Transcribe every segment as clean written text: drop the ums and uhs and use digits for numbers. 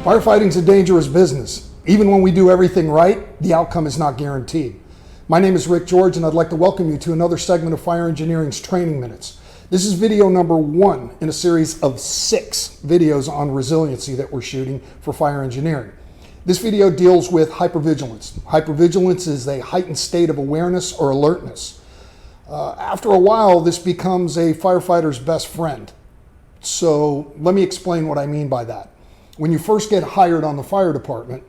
Firefighting's a dangerous business. Even when we do everything right, the outcome is not guaranteed. My name is Rick George, and I'd like to welcome you to another segment of Fire Engineering's Training Minutes. This is video number 1 in a series of 6 videos on resiliency that we're shooting for fire engineering. This video deals with hypervigilance. Hypervigilance is a heightened state of awareness or alertness. After a while, this becomes a firefighter's best friend. So let me explain what I mean by that. When you first get hired on the fire department,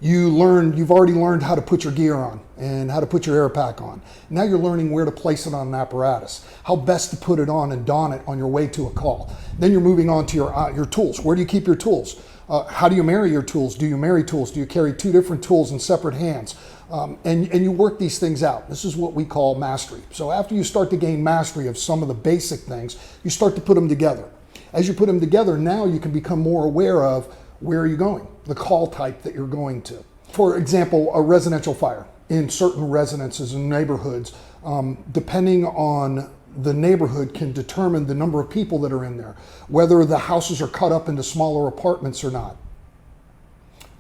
you've already learned how to put your gear on and how to put your air pack on. Now you're learning where to place it on an apparatus, how best to put it on and don it on your way to a call. Then you're moving on to your tools. Where do you keep your tools? How do you marry your tools? Do you marry tools? Do you carry 2 different tools in separate hands? And you work these things out. This is what we call mastery. So after you start to gain mastery of some of the basic things, you start to put them together. As you put them together, now you can become more aware of where are you going, the call type that you're going to. For example, a residential fire in certain residences and neighborhoods, depending on the neighborhood, can determine the number of people that are in there, whether the houses are cut up into smaller apartments or not.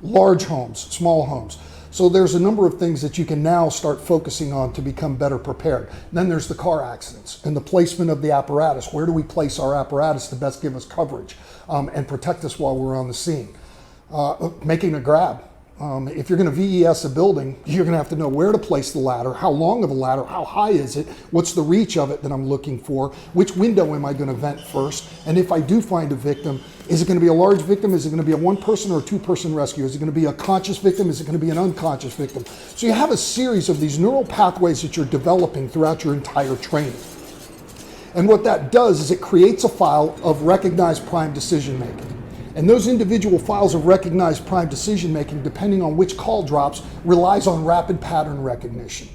Large homes, small homes. So there's a number of things that you can now start focusing on to become better prepared. Then there's the car accidents and the placement of the apparatus. Where do we place our apparatus to best give us coverage and protect us while we're on the scene? Making a grab. If you're going to VES a building, you're going to have to know where to place the ladder, how long of a ladder, how high is it, what's the reach of it that I'm looking for, which window am I going to vent first, and if I do find a victim, is it going to be a large victim, is it going to be a 1-person or a 2-person rescue, is it going to be a conscious victim, is it going to be an unconscious victim? So you have a series of these neural pathways that you're developing throughout your entire training. And what that does is it creates a file of recognized prime decision making. And those individual files of recognized prime decision making, depending on which call drops, relies on rapid pattern recognition.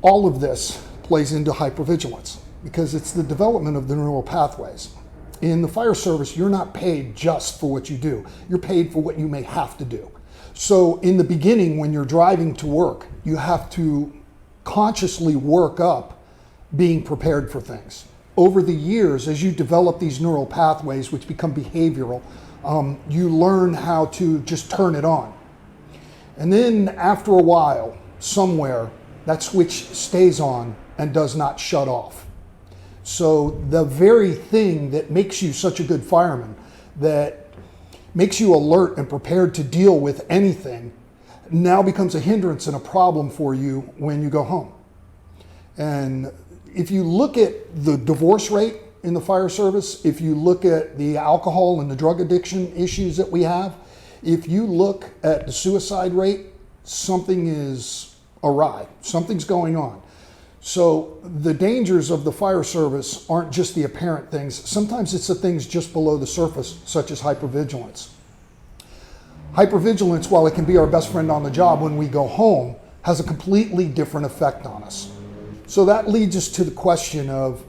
All of this plays into hypervigilance because it's the development of the neural pathways. In the fire service, you're not paid just for what you do. You're paid for what you may have to do. So in the beginning, when you're driving to work, you have to consciously work up being prepared for things. Over the years, as you develop these neural pathways, which become behavioral, you learn how to just turn it on. And then after a while, somewhere, that switch stays on and does not shut off. So the very thing that makes you such a good fireman, that makes you alert and prepared to deal with anything, now becomes a hindrance and a problem for you when you go home. And if you look at the divorce rate in the fire service, if you look at the alcohol and the drug addiction issues that we have, if you look at the suicide rate, something is awry, something's going on. So the dangers of the fire service aren't just the apparent things. Sometimes it's the things just below the surface, such as hypervigilance. Hypervigilance, while it can be our best friend on the job when we go home, has a completely different effect on us. So that leads us to the question of,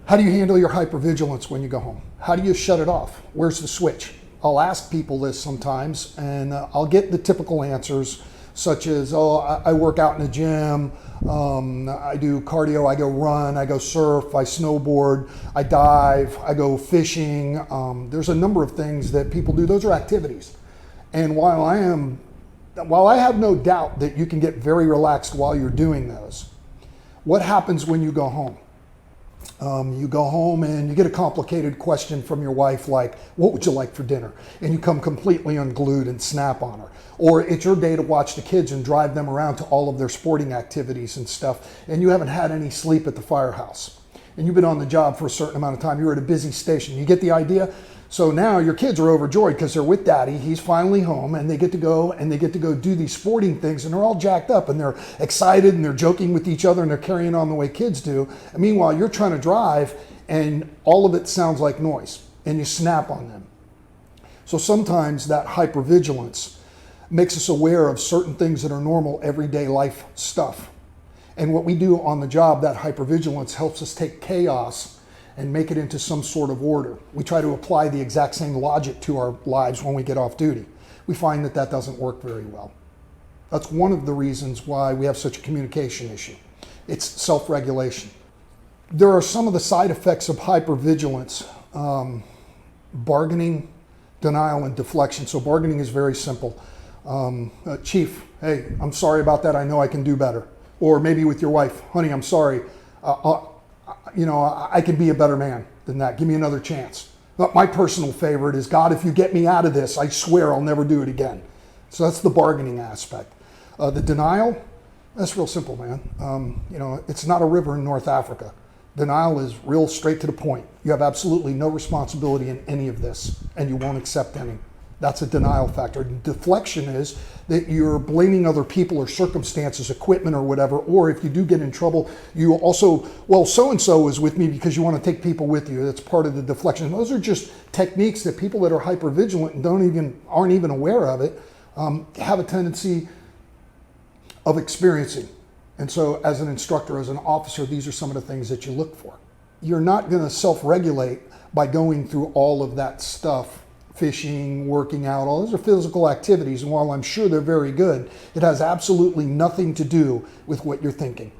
how do you handle your hypervigilance when you go home? How do you shut it off? Where's the switch? I'll ask people this sometimes, and I'll get the typical answers, such as, oh, I work out in the gym, I do cardio, I go run, I go surf, I snowboard, I dive, I go fishing. There's a number of things that people do. Those are activities. And while I have no doubt that you can get very relaxed while you're doing those, what happens when you go home? You go home and you get a complicated question from your wife like, what would you like for dinner? And you come completely unglued and snap on her. Or it's your day to watch the kids and drive them around to all of their sporting activities and stuff, and you haven't had any sleep at the firehouse. And you've been on the job for a certain amount of time. You're at a busy station. You get the idea? So now your kids are overjoyed because they're with daddy. He's finally home, and they get to go do these sporting things, and they're all jacked up and they're excited and they're joking with each other and they're carrying on the way kids do. And meanwhile, you're trying to drive and all of it sounds like noise and you snap on them. So sometimes that hypervigilance makes us aware of certain things that are normal everyday life stuff. And what we do on the job, that hypervigilance helps us take chaos and make it into some sort of order. We try to apply the exact same logic to our lives when we get off duty. We find that that doesn't work very well. That's one of the reasons why we have such a communication issue. It's self-regulation. There are some of the side effects of hypervigilance. Bargaining, denial and deflection. So bargaining is very simple. Chief, hey, I'm sorry about that. I know I can do better. Or maybe with your wife, honey, I'm sorry. I can be a better man than that. Give me another chance. But my personal favorite is, God, if you get me out of this, I swear I'll never do it again. So that's the bargaining aspect. The denial, that's real simple, man. It's not a river in North Africa. Denial is real straight to the point. You have absolutely no responsibility in any of this, and you won't accept any. That's a denial factor. Deflection is that you're blaming other people or circumstances, equipment or whatever, or if you do get in trouble, you also, well, so-and-so is with me because you want to take people with you. That's part of the deflection. Those are just techniques that people that are hypervigilant and aren't even aware of it, have a tendency of experiencing. And so as an instructor, as an officer, these are some of the things that you look for. You're not going to self-regulate by going through all of that stuff. Fishing, working out, all those are physical activities, and while I'm sure they're very good, it has absolutely nothing to do with what you're thinking.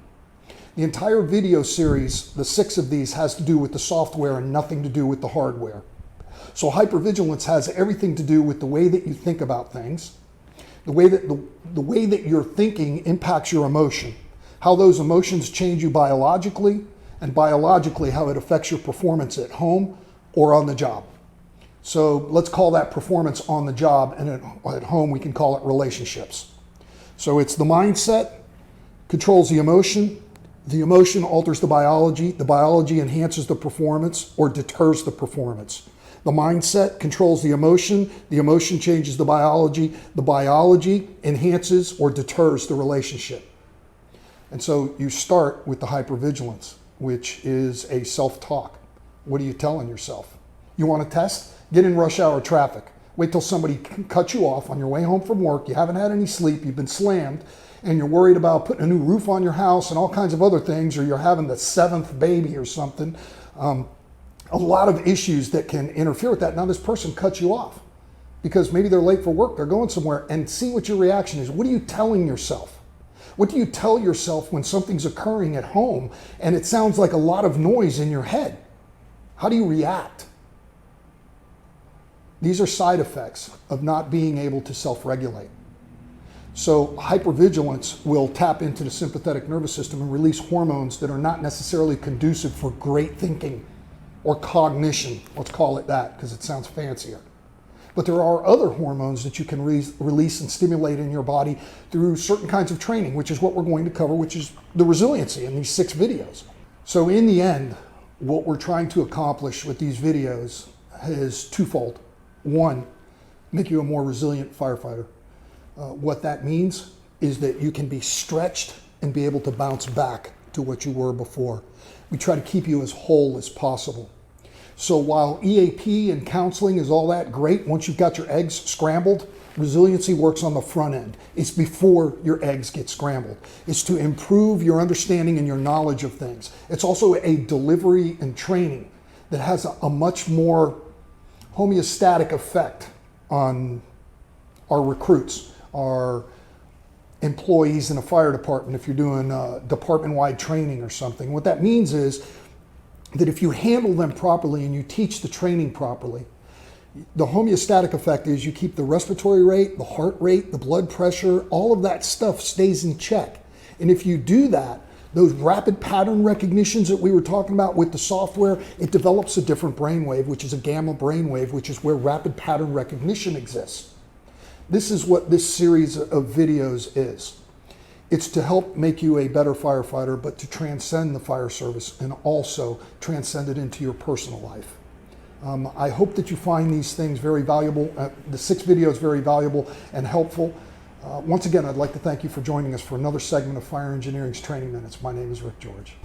The entire video series, the 6 of these, has to do with the software and nothing to do with the hardware. So hypervigilance has everything to do with the way that you think about things, the way that your thinking impacts your emotion, how those emotions change you biologically, and biologically how it affects your performance at home or on the job. So let's call that performance on the job, and at home we can call it relationships. So it's the mindset controls the emotion alters the biology enhances the performance or deters the performance. The mindset controls the emotion changes the biology enhances or deters the relationship. And so you start with the hypervigilance, which is a self-talk. What are you telling yourself? You want to test? Get in rush hour traffic. Wait till somebody cuts you off on your way home from work. You haven't had any sleep. You've been slammed and you're worried about putting a new roof on your house and all kinds of other things, or you're having the 7th baby or something. A lot of issues that can interfere with that. Now this person cuts you off because maybe they're late for work. They're going somewhere, and see what your reaction is. What are you telling yourself? What do you tell yourself when something's occurring at home and it sounds like a lot of noise in your head? How do you react? These are side effects of not being able to self-regulate. So hypervigilance will tap into the sympathetic nervous system and release hormones that are not necessarily conducive for great thinking or cognition. Let's call it that because it sounds fancier. But there are other hormones that you can release and stimulate in your body through certain kinds of training, which is what we're going to cover, which is the resiliency in these 6 videos. So in the end, what we're trying to accomplish with these videos is twofold. 1, make you a more resilient firefighter. What that means is that you can be stretched and be able to bounce back to what you were before. We try to keep you as whole as possible. So while EAP and counseling is all that great, once you've got your eggs scrambled, resiliency works on the front end. It's before your eggs get scrambled. It's to improve your understanding and your knowledge of things. It's also a delivery and training that has a much more homeostatic effect on our recruits, our employees in a fire department, if you're doing department-wide training or something. What that means is that if you handle them properly and you teach the training properly, the homeostatic effect is you keep the respiratory rate, the heart rate, the blood pressure, all of that stuff stays in check. And if you do that, those rapid pattern recognitions that we were talking about with the software, it develops a different brainwave, which is a gamma brainwave, which is where rapid pattern recognition exists. This is what this series of videos is. It's to help make you a better firefighter, but to transcend the fire service and also transcend it into your personal life. I hope that you find these things very valuable, the 6 videos very valuable and helpful. Once again, I'd like to thank you for joining us for another segment of Fire Engineering's Training Minutes. My name is Rick George.